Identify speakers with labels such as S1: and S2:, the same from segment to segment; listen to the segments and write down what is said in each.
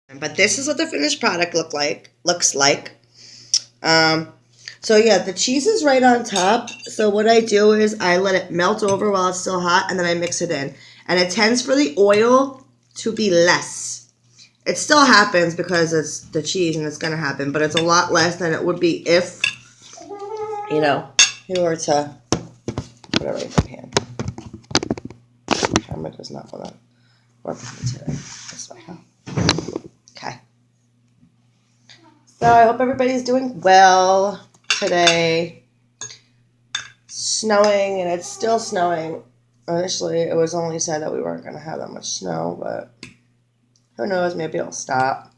S1: But this is what the finished product looks like. So yeah, the cheese is right on top. So what I do is I let it melt over while it's still hot, and then I mix it in. And it tends for the oil to be less. It still happens because it's the cheese and it's going to happen, but it's a lot less than it would be if, you were to put it right in the pan. The camera does not want to work with me today. This way, huh? Okay. So I hope everybody's doing well today. Snowing, and it's still snowing. Initially, it was only said that we weren't going to have that much snow, but who knows? Maybe it'll stop.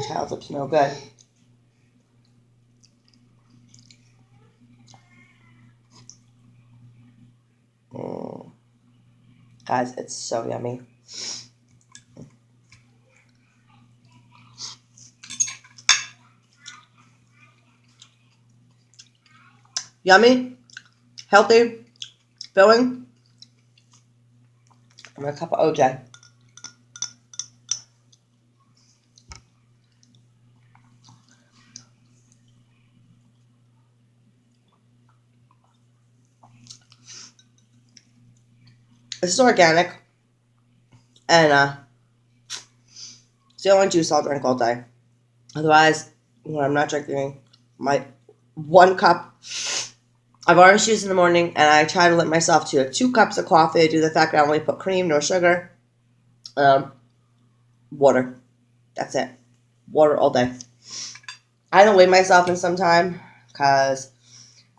S1: Child's lips no good. Guys, it's so yummy. Yummy, healthy, filling. And a cup of OJ. This is organic, and it's the only juice I'll drink all day. Otherwise, when I'm not drinking my 1 cup of orange juice in the morning, and I try to limit myself to 2 cups of coffee due to the fact that I only put cream, no sugar, water. That's it. Water all day. I don't weigh myself in some time because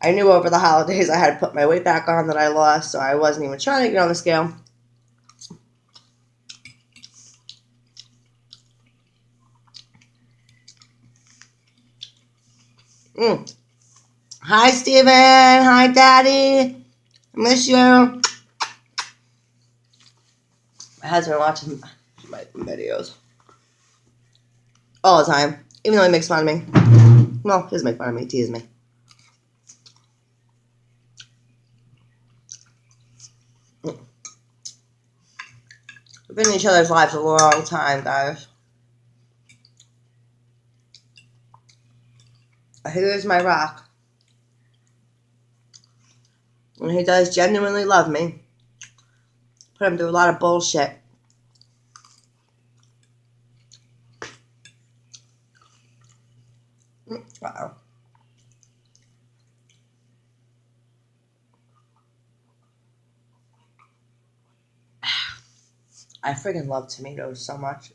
S1: I knew over the holidays I had to put my weight back on that I lost, so I wasn't even trying to get on the scale. Hi, Steven. Hi, Daddy. I miss you. My husband watches my videos all the time, even though he makes fun of me. Well, he doesn't make fun of me, he teases me. We've been in each other's lives a long time, guys. Here's my rock. And he does genuinely love me. Put him through a lot of bullshit. Uh-oh. I freaking love tomatoes so much.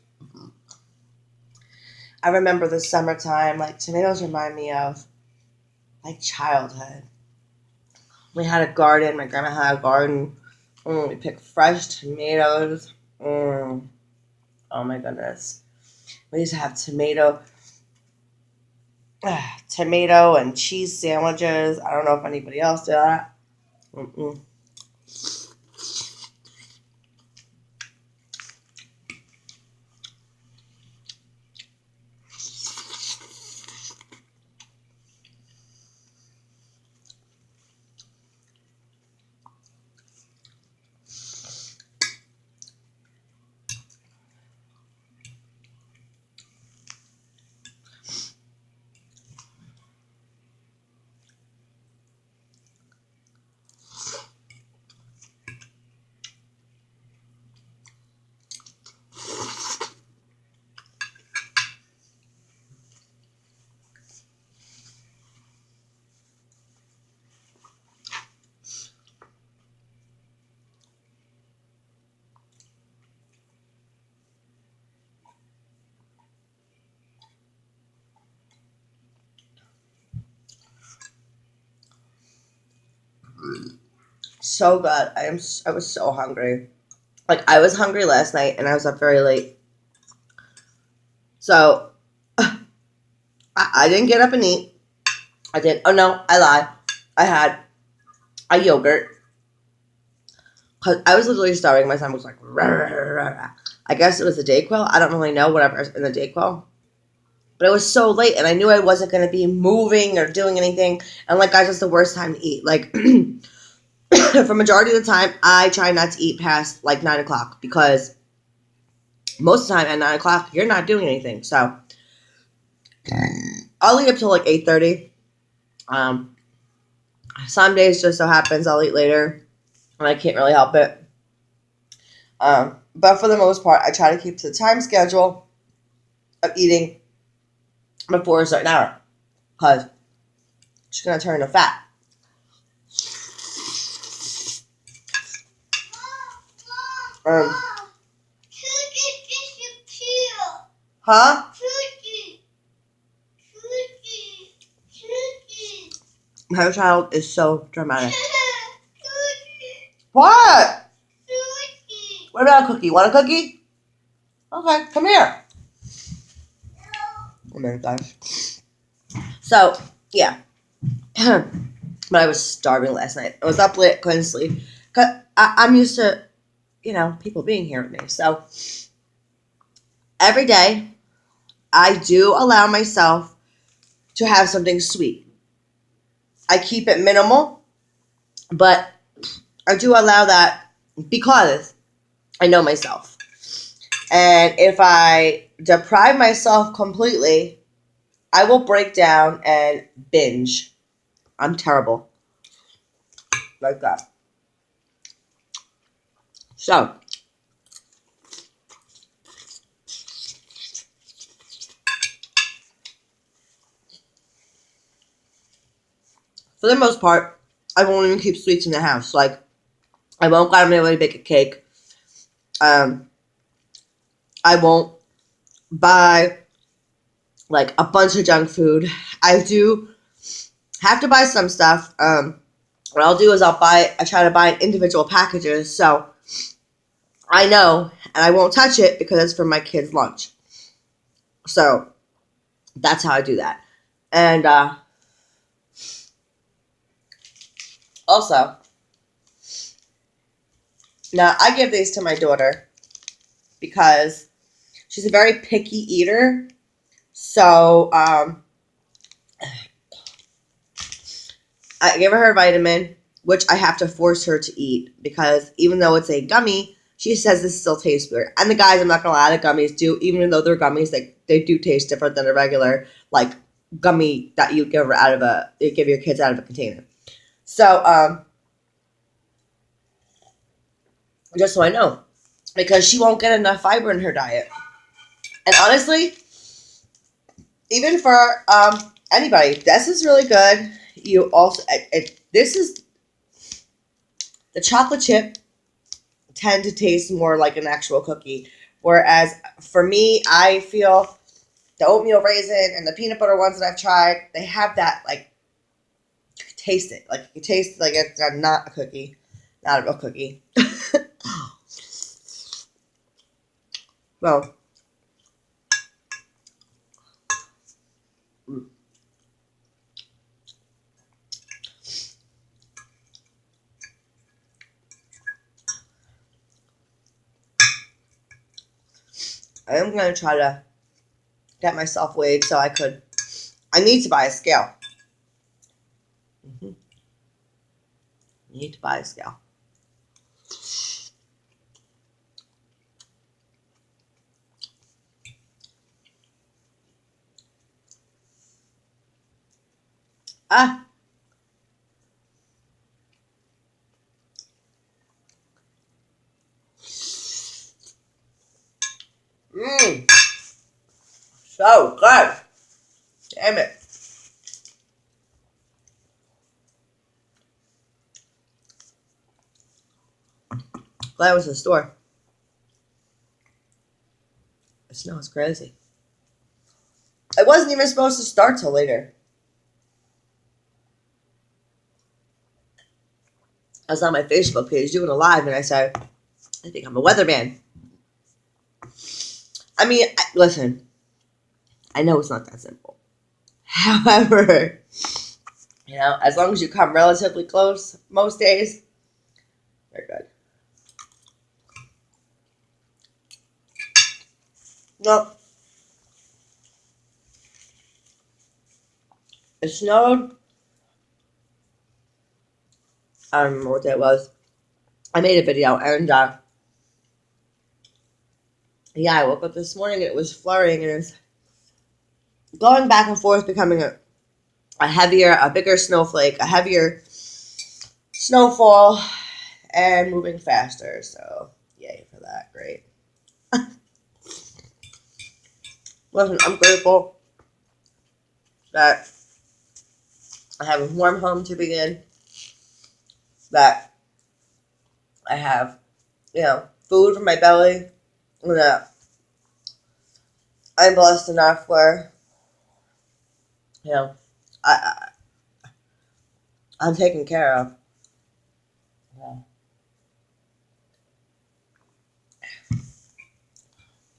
S1: I remember the summertime, like, tomatoes remind me of, like, childhood. We had a garden. My grandma had a garden. We picked fresh tomatoes. Oh, my goodness. We used to have tomato and cheese sandwiches. I don't know if anybody else did that. So good. I was so hungry. Like, I was hungry last night, and I was up very late. So, I didn't get up and eat. I did. Oh, no, I lied. I had a yogurt. Because I was literally starving. My son was like, rah, rah, rah, rah. I guess it was the Dayquil. I don't really know, whatever's in the Dayquil. But it was so late, and I knew I wasn't going to be moving or doing anything. And, like, guys, it's the worst time to eat. Like, for majority of the time, I try not to eat past like 9 o'clock because most of the time at 9 o'clock, you're not doing anything. So I'll eat up till like 8:30. Some days just so happens I'll eat later and I can't really help it. But for the most part, I try to keep to the time schedule of eating before a certain hour because it's going to turn into fat. Huh? My child is so dramatic. What? What about a cookie? Want a cookie? Okay, come here. Oh my gosh. So, yeah. But I was starving last night. I was up late, couldn't sleep. Cause I'm used to, people being here with me. So, every day, I do allow myself to have something sweet. I keep it minimal, but I do allow that because I know myself. And if I deprive myself completely, I will break down and binge. I'm terrible. Like that. So, for the most part, I won't even keep sweets in the house. Like, I won't go out of my way to bake a cake. I won't buy, like, a bunch of junk food. I do have to buy some stuff. What I'll do is I try to buy in individual packages. So, I know, and I won't touch it because it's for my kids' lunch. So, that's how I do that. And, also, now I give these to my daughter because she's a very picky eater. So, I give her a vitamin, which I have to force her to eat because even though it's a gummy, she says this still tastes weird. And the guys, I'm not gonna lie, the gummies do, even though they're gummies, they do taste different than a regular like gummy that you give your kids out of a container. So, just so I know, because she won't get enough fiber in her diet. And honestly, even for anybody, this is really good. You also, this is the chocolate chip tend to taste more like an actual cookie. Whereas for me, I feel the oatmeal raisin and the peanut butter ones that I've tried, they have that, like, taste it. Like, you taste like it's not a cookie. Not a real cookie. Well, I am going to try to get myself weighed so I need to buy a scale. Need to buy a scale. Ah. So good. Damn it. Glad it was in the store. It smells crazy. It wasn't even supposed to start till later. I was on my Facebook page doing a live, and I said, I think I'm a weatherman. I mean, listen, I know it's not that simple. However, as long as you come relatively close most days, they're good. Well, it snowed I don't remember what day it was. I made a video, and yeah, I woke up this morning and it was flurrying, and it's going back and forth, becoming a bigger snowflake, a heavier snowfall, and moving faster. So, yay for that. Great. Listen, I'm grateful that I have a warm home to begin, that I have, food for my belly, and that I'm blessed enough where, you know, I'm taken care of. Yeah.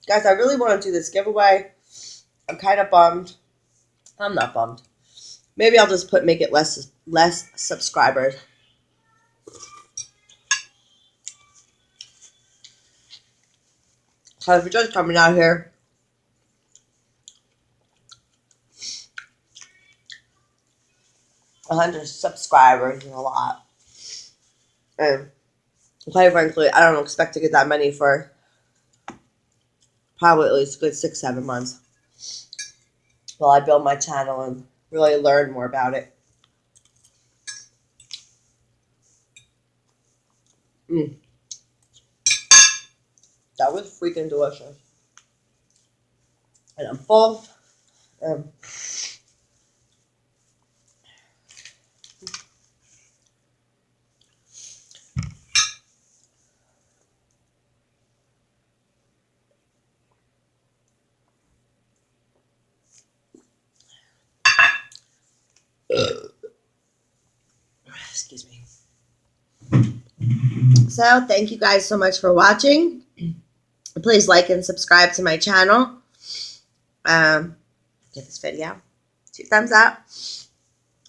S1: Guys, I really want to do this giveaway. I'm kind of bummed. I'm not bummed. Maybe I'll just make it less subscribers. So if you're just coming out here, 100 subscribers is a lot. And quite frankly, I don't expect to get that many for probably at least a good 6-7 months while I build my channel and really learn more about it. That was freaking delicious. And I'm full. Excuse me. So, thank you guys so much for watching. Please like and subscribe to my channel. Give this video 2 thumbs up.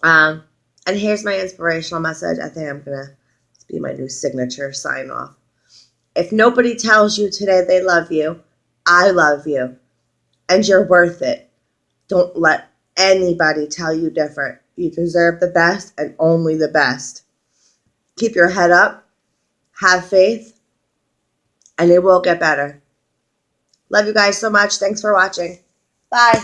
S1: And here's my inspirational message. I think I'm going to be my new signature sign off. If nobody tells you today they love you, I love you. And you're worth it. Don't let anybody tell you different. You deserve the best and only the best. Keep your head up. Have faith. And it will get better. Love you guys so much. Thanks for watching. Bye.